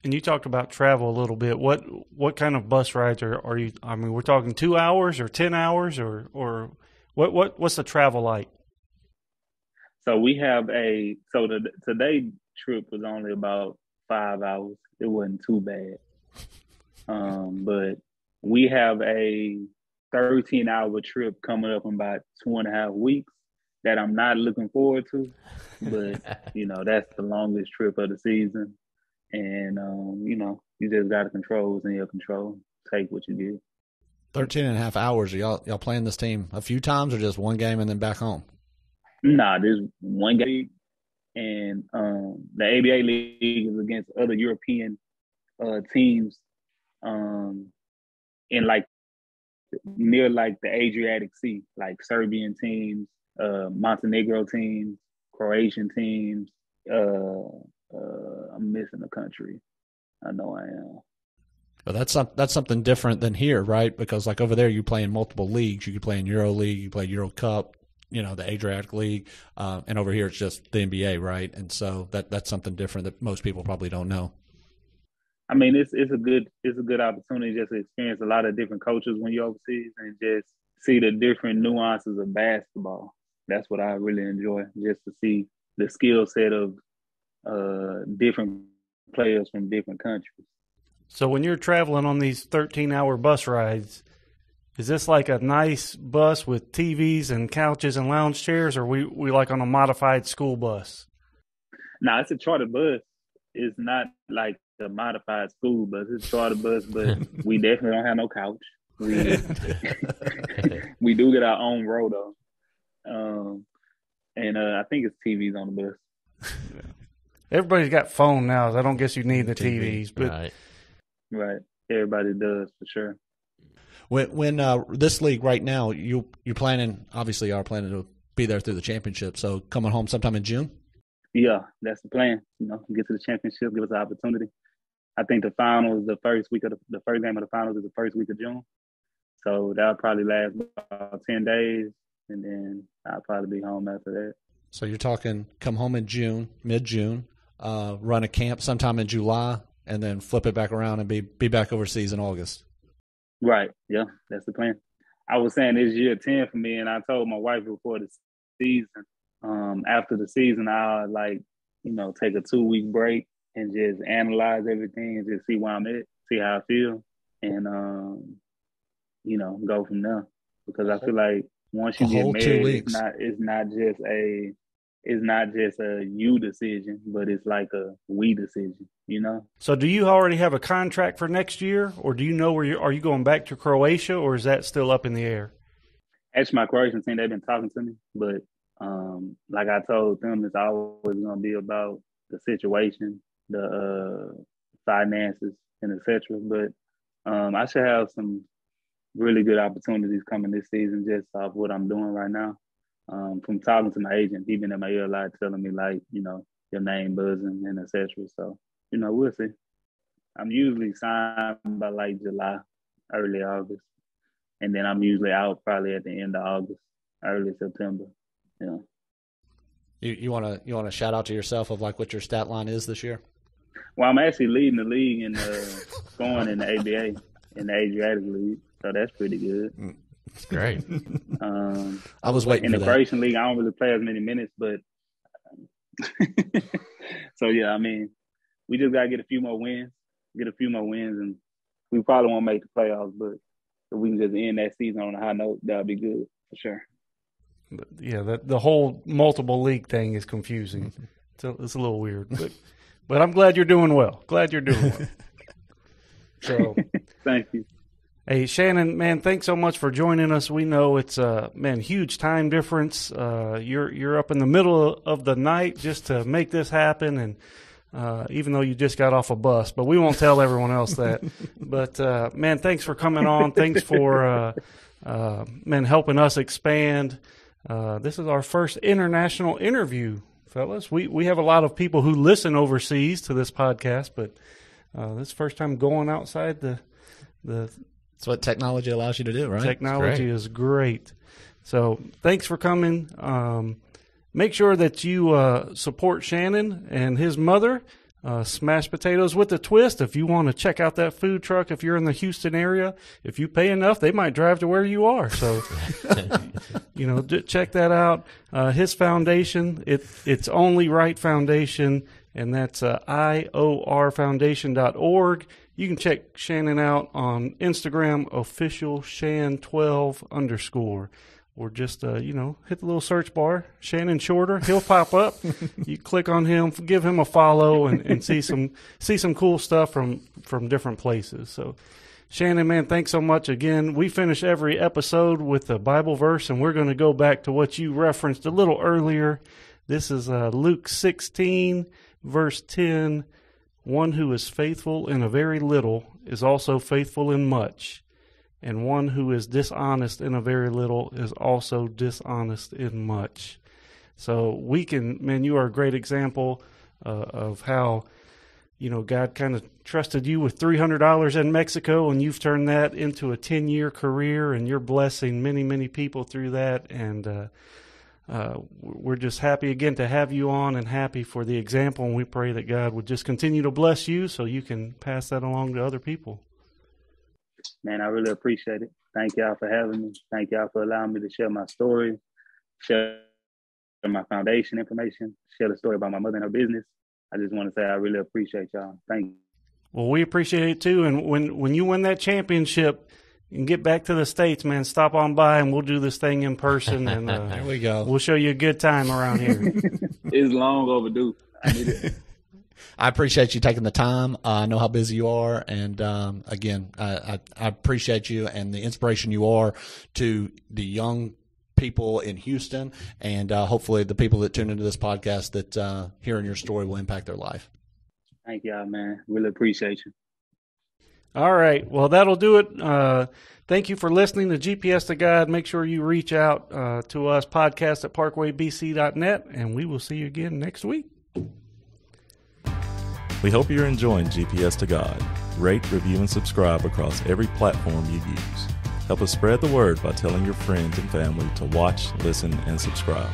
And you talked about travel a little bit. What kind of bus rides are you? I mean, we're talking 2 hours or 10 hours or what's the travel like? So we have today trip was only about 5 hours. It wasn't too bad. But we have a 13-hour trip coming up in about 2.5 weeks that I'm not looking forward to. But, that's the longest trip of the season. And, you just got to control what's in your control. Take what you get. 13.5 hours. Are y'all playing this team a few times or just one game and then back home? Nah, there's one game. And the ABA League is against other European teams in like near like the Adriatic Sea, like Serbian teams, Montenegro teams, Croatian teams. I'm missing a country. I know I am. Well, that's something different than here, right? Because like over there, you play in multiple leagues. You can play in Euro League, you play Euro Cup, the Adriatic League, and over here it's just the NBA, right? And so that's something different that most people probably don't know. I mean, it's a good opportunity just to experience a lot of different cultures when you're overseas and just see the different nuances of basketball. That's what I really enjoy, just to see the skill set of different players from different countries. So when you're traveling on these 13-hour bus rides, is this like a nice bus with TVs and couches and lounge chairs, or we like on a modified school bus? No, it's a charter bus. It's not like a modified school bus. It's a charter bus, but we definitely don't have no couch. We do get our own row though. And I think it's TVs on the bus. Everybody's got phone now. I don't guess you need the TVs, but right. Everybody does for sure. When this league right now, you're planning, obviously are planning to be there through the championship. So coming home sometime in June? Yeah, that's the plan. Get to the championship, give us an opportunity. I think the final is the first game of the finals is the first week of June. So that'll probably last about 10 days, and then I'll probably be home after that. So you're talking come home in June, mid-June, run a camp sometime in July, and then flip it back around and be back overseas in August. Right. Yeah, that's the plan. I was saying this year 10 for me, and I told my wife before the season, after the season, I'll take a 2-week break and just analyze everything and just see where I'm at, see how I feel, and go from there. Because I feel like once you get married, it's not just a you decision, but it's like a we decision, So do you already have a contract for next year, or do you know are you going back to Croatia, or is that still up in the air? Actually, my Croatian team, they've been talking to me, but like I told them, it's always going to be about the situation, the finances, and etc. But I should have some really good opportunities coming this season just off what I'm doing right now. From talking to my agent, he's been in my ear a lot telling me, your name buzzing and accessories. So, we'll see. I'm usually signed by like July, early August. And then I'm usually out probably at the end of August, early September. You want to shout out to yourself of like what your stat line is this year? Well, I'm actually leading the league in scoring in the ABA, in the Adriatic League. So that's pretty good. It's great. I was waiting in for the that. Croatian League, I don't really play as many minutes, but so yeah, I mean, we just gotta get a few more wins, and we probably won't make the playoffs, but if we can just end that season on a high note, that'll be good for sure. But yeah, the whole multiple league thing is confusing. It's a little weird, but I'm glad you're doing well. So, thank you. Hey, Shannon, man, thanks so much for joining us. We know it's huge time difference. You're up in the middle of the night just to make this happen, and even though you just got off a bus, but we won't tell everyone else that. But man, thanks for coming on. Thanks for helping us expand. This is our first international interview, fellas. We have a lot of people who listen overseas to this podcast, but this is the first time going outside the. That's what technology allows you to do, right? Technology is great. So thanks for coming. Make sure that you support Shannon and his mother, Smashed Potatoes with a Twist. If you want to check out that food truck, if you're in the Houston area, if you pay enough, they might drive to where you are. So, check that out. His foundation, it's Only Right Foundation, and that's IORfoundation.org. You can check Shannon out on Instagram, officialshan12_, or just, hit the little search bar, Shannon Shorter. He'll pop up. You click on him, give him a follow, and see some cool stuff from different places. So, Shannon, man, thanks so much again. We finish every episode with a Bible verse, and we're going to go back to what you referenced a little earlier. This is Luke 16, verse 10. One who is faithful in a very little is also faithful in much, and one who is dishonest in a very little is also dishonest in much. So you are a great example of how, God kind of trusted you with $300 in Mexico, and you've turned that into a 10-year career, and you're blessing many, many people through that. And we're just happy again to have you on, and happy for the example, and we pray that God would just continue to bless you so you can pass that along to other people. Man, I really appreciate it. Thank y'all for having me. Thank y'all for allowing me to share my story, share my foundation information, share the story about my mother and her business. I just want to say I really appreciate y'all. Thank you. Well, we appreciate it too, and when you win that championship and get back to the States, man, stop on by and we'll do this thing in person. And there we go. We'll show you a good time around here. It's long overdue. I need it. I appreciate you taking the time. I know how busy you are. And again, I appreciate you and the inspiration you are to the young people in Houston, and hopefully the people that tune into this podcast that hearing your story will impact their life. Thank y'all, man. Really appreciate you. All right. Well, that'll do it. Thank you for listening to GPS to God. Make sure you reach out to us, podcast at parkwaybc.net, and we will see you again next week. We hope you're enjoying GPS to God. Rate, review, and subscribe across every platform you use. Help us spread the word by telling your friends and family to watch, listen, and subscribe.